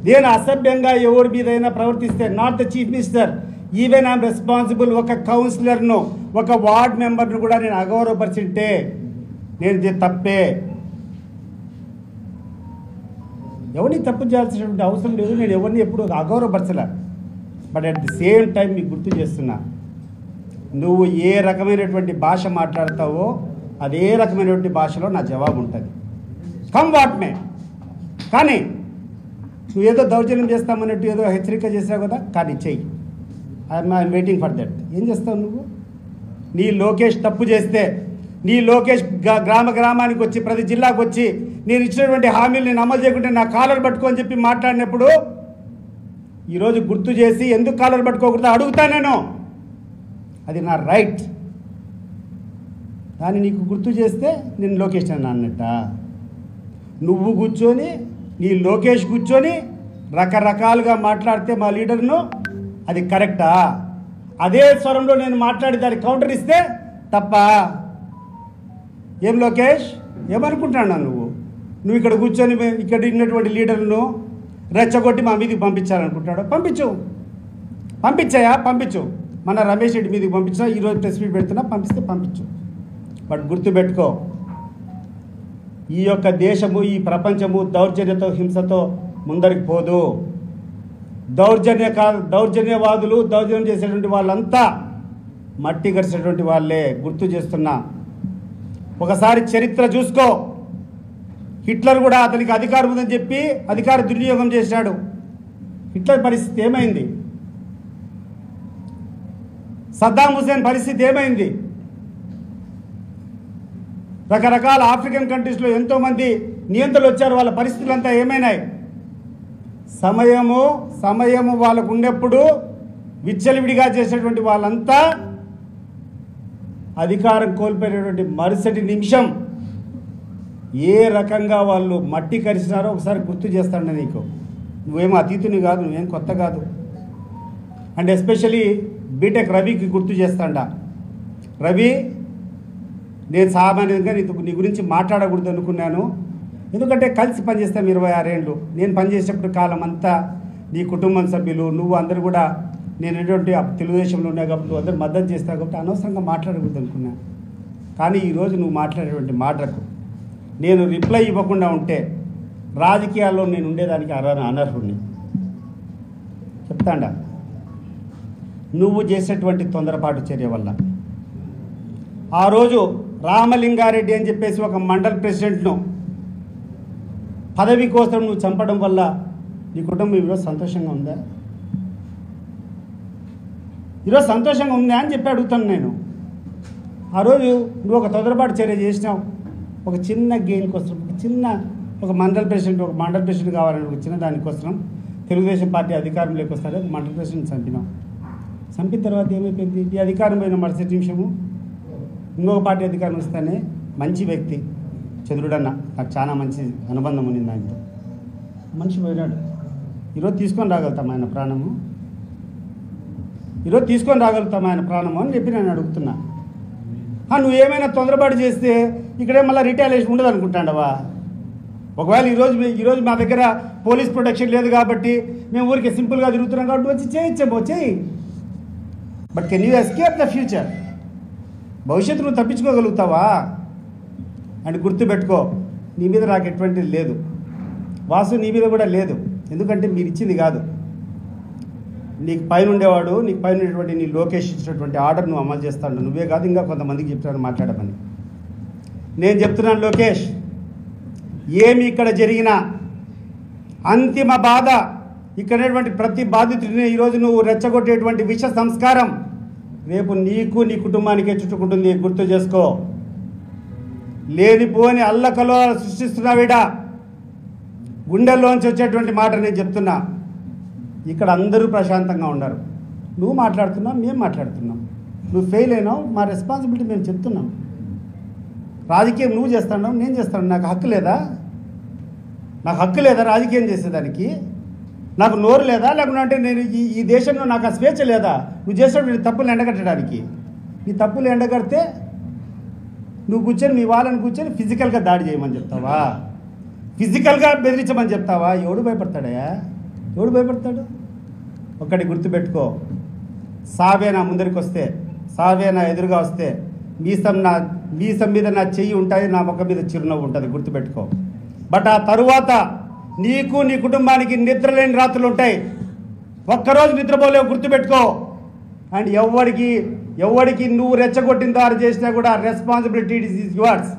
నేను అసభ్యంగా ఎవరి మీదైనా ప్రవర్తిస్తే, not the chief minister, even I'm responsible, ఒక కౌన్సిలర్ను, ఒక వార్డ్ మెంబర్ను కూడా నేను అగౌరవపరిచింటే నేను తప్పే. ఎవరిని తప్పు చేయాల్సినటువంటి అవసరం లేదు. నేను ఎవరిని ఎప్పుడు అగౌరవపరచలే. But at the same time మీకు గుర్తు చేస్తున్నా, నువ్వు ఏ రకమైనటువంటి భాష మాట్లాడతావో అదే రకమైనటువంటి భాషలో నా జవాబు ఉంటుంది. Come what may. కానీ నువ్వు ఏదో దౌర్జన్యం చేస్తామన్నట్టు ఏదో హెచ్చరిక చేసావు కదా, కానీ చెయ్యి. I'm waiting for that. ఏం చేస్తావు నువ్వు? నీ లోకేష్ తప్పు చేస్తే, నీ లోకేష్ గ్రామ గ్రామానికి వచ్చి, ప్రతి జిల్లాకు వచ్చి, నేను ఇచ్చినటువంటి హామీలు నేను అమలు చేయకుంటే నా కాలర్ పట్టుకోని చెప్పి మాట్లాడినప్పుడు ఈరోజు గుర్తు చేసి ఎందుకు కాలర్ పట్టుకోకూడదు అడుగుతా నేను. అది నా రైట్. దాన్ని నీకు గుర్తు చేస్తే నేను లోకేష్ అని అన్నట్ట. నువ్వు కూర్చొని, నీ లోకేష్ కూర్చొని రకరకాలుగా మాట్లాడితే మా లీడర్ను, అది కరెక్టా? అదే స్వరంలో నేను మాట్లాడి దానికి కౌంటర్ ఇస్తే తప్ప? ఏం లోకేష్, ఏమనుకుంటున్నావు నువ్వు ఇక్కడ కూర్చొని ఇక్కడ ఉన్నటువంటి లీడర్ను రెచ్చగొట్టి మా మీదకి పంపించాలనుకుంటాడు? పంపించు. మన రమేష్ రెడ్డి మీదకి పంపించినా, ఈరోజు ప్రెస్ మీట్ పెడుతున్నా, పంపించు. బట్ గుర్తుపెట్టుకో, ఈ యొక్క దేశము, ఈ ప్రపంచము దౌర్జన్యతో, హింసతో ముందరికి పోదు. దౌర్జన్యవాదులు, దౌర్జన్యం చేసేటువంటి వాళ్ళంతా మట్టి గరిచేటువంటి వాళ్ళే. గుర్తు చేస్తున్నా, ఒకసారి చరిత్ర చూసుకో. హిట్లర్ కూడా అతనికి అధికారం ఉందని చెప్పి అధికార దుర్వినియోగం చేశాడు. హిట్లర్ పరిస్థితి ఏమైంది? సద్దాం హుసేన్ పరిస్థితి ఏమైంది? రకరకాల ఆఫ్రికన్ కంట్రీస్లో ఎంతోమంది నియంత్రణలు వచ్చారు, వాళ్ళ పరిస్థితులంతా ఏమైనాయి? సమయము వాళ్ళకు ఉన్నప్పుడు విచ్చలవిడిగా చేసేటువంటి వాళ్ళంతా అధికారం కోల్పోయినటువంటి మరుసటి నిమిషం ఏ రకంగా వాళ్ళు మట్టి కరిచినారో ఒకసారి గుర్తు చేస్తాను నీకు. నువ్వేమో అతీతుని కాదు, నువ్వేం కొత్త కాదు. అండ్ ఎస్పెషలీ బీటెక్ రవికి గుర్తు చేస్తాడా. రవి, నేను సామాన్యంగా నీ గురించి మాట్లాడకూడదు అనుకున్నాను. ఎందుకంటే కలిసి పనిచేస్తాం 26 ఏళ్ళు. నేను పనిచేసేటప్పుడు కాలం అంతా నీ కుటుంబం సభ్యులు, నువ్వు అందరూ కూడా నేను ఎటువంటి తెలుగుదేశంలో ఉన్నా కాబట్టి నువ్వు అందరూ మద్దతు చేస్తావు కాబట్టి అనవసరంగా మాట్లాడకూడదు అనుకున్నాను. కానీ ఈరోజు నువ్వు మాట్లాడేటువంటి మాటలకు నేను రిప్లై ఇవ్వకుండా ఉంటే రాజకీయాల్లో నేను ఉండేదానికి అనర్హుడిని. చెప్తాండా, నువ్వు చేసేటువంటి తొందరపాటు చర్య వల్ల ఆ రోజు రామలింగారెడ్డి అని చెప్పేసి ఒక మండల్ ప్రెసిడెంట్ను పదవి కోసం నువ్వు చంపడం వల్ల నీ కుటుంబం ఈరోజు సంతోషంగా ఉందా? ఈరోజు సంతోషంగా ఉందా అని చెప్పి అడుగుతాను నేను. ఆ రోజు నువ్వు ఒక తొందరపాటు చర్య చేసినావు. ఒక చిన్న గెయిన్ కోసం, ఒక మండల్ ప్రెసిడెంట్ కావాలని ఒక చిన్న దానికోసం తెలుగుదేశం పార్టీ అధికారంలోకి వస్తారే ఒక మండల్ ప్రెసిడెంట్ చంపినావు. చంపిన తర్వాత ఏమైపోయింది? ఈ అధికారం పోయిన మరుసటి నిమిషము ఇంకొక పార్టీ అధికారం వస్తేనే మంచి వ్యక్తి చంద్రుడన్న, నాకు చాలా మంచి అనుబంధం ఉంది ఆయనతో. మనిషి పోయినాడు. ఈరోజు తీసుకొని రాగలుగుతాం ఆయన ప్రాణము? అని చెప్పి నేను అడుగుతున్నా. నువ్వు ఏమైనా తొందరపాటు చేస్తే ఇక్కడే మళ్ళీ రిటాలియేషన్ ఉండదు అనుకుంటాండవా? ఒకవేళ ఈరోజు మా దగ్గర పోలీస్ ప్రొటెక్షన్ లేదు కాబట్టి మేము ఊరికి సింపుల్గా తిరుగుతున్నాం కాబట్టి వచ్చి చేయి. But can you escape the future? భవిష్యత్తు నువ్వు తప్పించుకోగలుగుతావా? అని గుర్తుపెట్టుకో. నీ మీద నాకు ఎటువంటిది లేదు, వాసు నీ మీద కూడా లేదు. ఎందుకంటే మీరు ఇచ్చింది కాదు. నీకు పైన ఉండేవాడు, నీకు పైన ఉండేటువంటి నీ లోకేష్ ఇచ్చినటువంటి ఆర్డర్ నువ్వు అమలు చేస్తాడు. నువ్వే కాదు, ఇంకా కొంతమందికి చెప్తాను మాట్లాడమని. నేను చెప్తున్నాను, లోకేష్, ఏమి ఇక్కడ జరిగినా అంతిమ బాధ ఇక్కడటువంటి ప్రతి బాధితుడిని ఈరోజు నువ్వు రెచ్చగొట్టేటువంటి విష సంస్కారం రేపు నీకు నీ కుటుంబానికే చుట్టుకుంటుంది. గుర్తు చేసుకో. లేనిపోని అల్లకలో సృష్టిస్తున్నావిడా. గుండెల్లోంచి వచ్చేటువంటి మాట నేను చెప్తున్నా. ఇక్కడ అందరూ ప్రశాంతంగా ఉన్నారు. నువ్వు మాట్లాడుతున్నావు, మేము మాట్లాడుతున్నాం. నువ్వు ఫెయిల్ అయినావు, మా రెస్పాన్సిబిలిటీ మేము చెప్తున్నాం. రాజకీయం నువ్వు చేస్తున్నావు, నేను చేస్తాను. నాకు హక్కు లేదా రాజకీయం చేసేదానికి? నాకు నోరు లేదా? లేకుంటే నేను ఈ దేశంలో నాకు ఆ స్వేచ్ఛ లేదా? నువ్వు చేసేటువంటి తప్పులు ఎండగట్టడానికి. నీ తప్పులు ఎండగడితే నువ్వు కూర్చొని మీ వాళ్ళని కూర్చొని ఫిజికల్గా దాడి చేయమని చెప్తావా? ఫిజికల్గా బెదిరించమని చెప్తావా? ఎవడు భయపడతాడయా? ఎవడు భయపడతాడు? ఒక్కటి గుర్తుపెట్టుకో, సావే నా ముందరికి వస్తే, సావే నా ఎదురుగా వస్తే మీసం మీద నా చెయ్యి ఉంటుంది, నా ముఖం మీద చిరునవ్వు ఉంటుంది, గుర్తుపెట్టుకో. బట్ ఆ తరువాత నీకు నీ కుటుంబానికి నిద్రలేని రాత్రులు ఉంటాయి. ఒక్కరోజు నిద్రపోలేవు, గుర్తుపెట్టుకో. అండ్ ఎవరికి నువ్వు రెచ్చగొట్టిన దారి చేసినా కూడా రెస్పాన్సిబిలిటీ ఇస్ యువర్స్.